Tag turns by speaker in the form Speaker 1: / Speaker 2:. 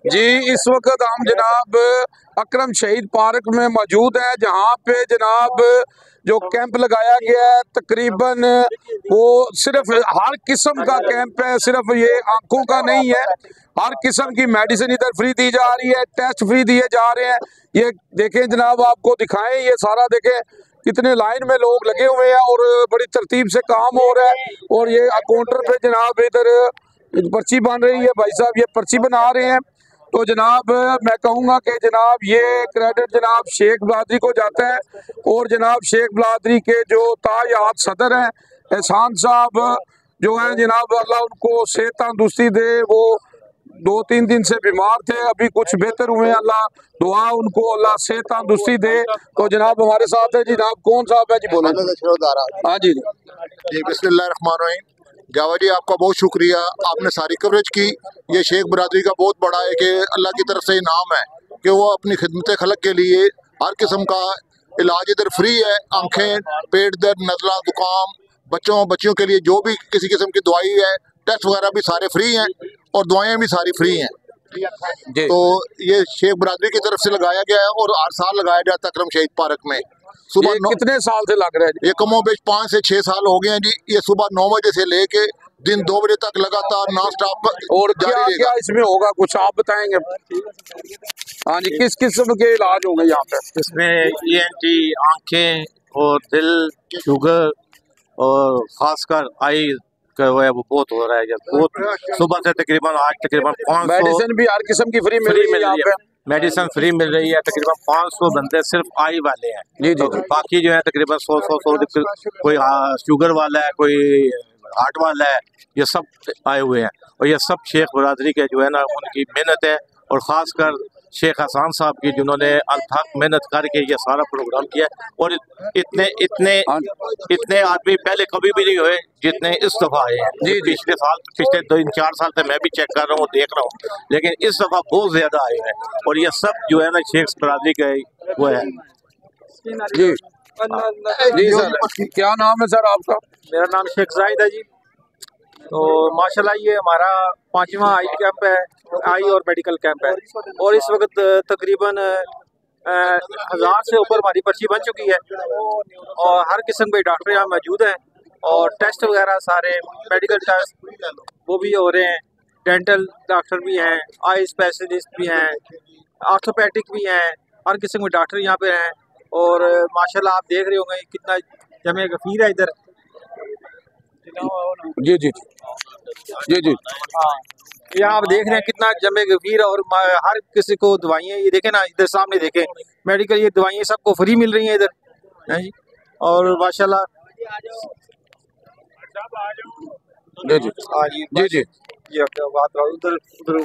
Speaker 1: जी, इस वक्त हम जनाब अकरम शहीद पार्क में मौजूद हैं, जहाँ पे जनाब जो कैंप लगाया गया है तकरीबन वो सिर्फ हर किस्म का कैंप है, सिर्फ ये आंखों का नहीं है। हर किस्म की मेडिसिन इधर फ्री दी जा रही है, टेस्ट फ्री दिए जा रहे हैं। ये देखें जनाब, आपको दिखाएं, ये सारा देखें कितने लाइन में लोग लगे हुए हैं और बड़ी तरतीब से काम हो रहा है। और ये काउंटर पे जनाब इधर पर्ची बन रही है, भाई साहब ये पर्ची बना रहे हैं। तो जनाब मैं कहूँगा कि जनाब ये क्रेडिट जनाब शेख बलादरी को जाता है और जनाब शेख बलादरी के जो तायात सदर हैं एहसान साहब जो हैं जनाब, अल्लाह उनको सेहत तंदुरुस्ती दे। वो 2-3 दिन से बीमार थे, अभी कुछ बेहतर हुए हैं, अल्लाह दुआ उनको अल्लाह सेहत तंदुरुस्ती दे। तो जनाब हमारे साथ है जनाब, कौन साहब है जी, बोलो। हाँ जी
Speaker 2: जी, बिस्मिल्लाहिर्रहमानिर्रहीम। जावा जी, आपका बहुत शुक्रिया, आपने सारी कवरेज की। ये शेख बरादरी का बहुत बड़ा है कि अल्लाह की तरफ से इनाम है कि वो अपनी खिदमत खलक के लिए हर किस्म का इलाज इधर फ्री है। आंखें, पेट दर्द, नज़ला, जुकाम, बच्चों के लिए जो भी किसी किस्म की दवाई है, टेस्ट वगैरह भी सारे फ्री हैं और दवाएं भी सारी फ्री हैं। तो ये शेख बरादरी की तरफ से लगाया गया है और हर साल लगाया जाता है अकरम शहीद पार्क में।
Speaker 1: सुबह कितने साल से लग रहा है?
Speaker 2: ये कमोबेश 5 से 6 साल हो गए हैं जी। ये सुबह 9 बजे से लेके दिन 2 बजे तक लगातार नॉन स्टॉप
Speaker 1: और क्या इसमें होगा, कुछ आप बताएंगे? हाँ जी, किस किस्म के इलाज होंगे यहाँ पे?
Speaker 3: इसमें ENT, आंखें और दिल, शुगर और खासकर आई का वो है वो बहुत हो रहा है। बहुत सुबह से तकरीबन आज तकरीबन 500
Speaker 1: मेडिसिन भी हर किस्म की फ्री मिल रही है।
Speaker 3: मेडिसिन फ्री मिल रही है। तकरीबन 500 बंदे सिर्फ आई वाले हैं
Speaker 1: जी
Speaker 3: तो बाकी जो है तकरीबन 100 कोई शुगर वाला है, कोई हार्ट वाला है, ये सब आए हुए हैं। और ये सब शेख बरादरी के जो है ना उनकी मेहनत है और ख़ासकर शेख एहसान साहब की जिन्होंने अथक मेहनत करके ये सारा प्रोग्राम किया। और इतने आदमी पहले कभी भी नहीं हुए जितने इस दफ़ा आए हैं। जी पिछले 2-4 साल से मैं भी चेक कर रहा हूँ, देख रहा हूँ, लेकिन इस दफ़ा बहुत ज़्यादा आए हैं। और ये सब जो है ना शेख बरादरी के वो है।
Speaker 1: जी जी सर, क्या नाम है सर आपका?
Speaker 4: मेरा नाम शेख जाहिद है जी। तो माशाल्लाह ये हमारा 5वां आई कैंप है, आई और मेडिकल कैंप है। और इस वक्त तकरीबन 1000 से ऊपर हमारी पर्ची बन चुकी है और हर किस्म के डॉक्टर यहाँ मौजूद हैं और टेस्ट वगैरह सारे मेडिकल टेस्ट वो भी हो रहे हैं। डेंटल डॉक्टर भी हैं, आई स्पेशलिस्ट भी हैं, ऑर्थोपेडिक भी हैं, हर किस्म के डॉक्टर यहाँ पे हैं। और माशाल्लाह आप देख रहे होंगे कितना जमे गफीर है इधर।
Speaker 1: जी जी जी जी
Speaker 4: हाँ, यहाँ आप देख रहे हैं कितना जमे गफीर है और हर किसी को दवाइयाँ, ये देखें ना इधर सामने देखें मेडिकल, ये दवाइयाँ सबको फ्री मिल रही हैं इधर हैं जी। और माशाल्लाह
Speaker 1: जी जी
Speaker 4: हाँ जी
Speaker 1: जी जी
Speaker 4: ये बात उधर उधर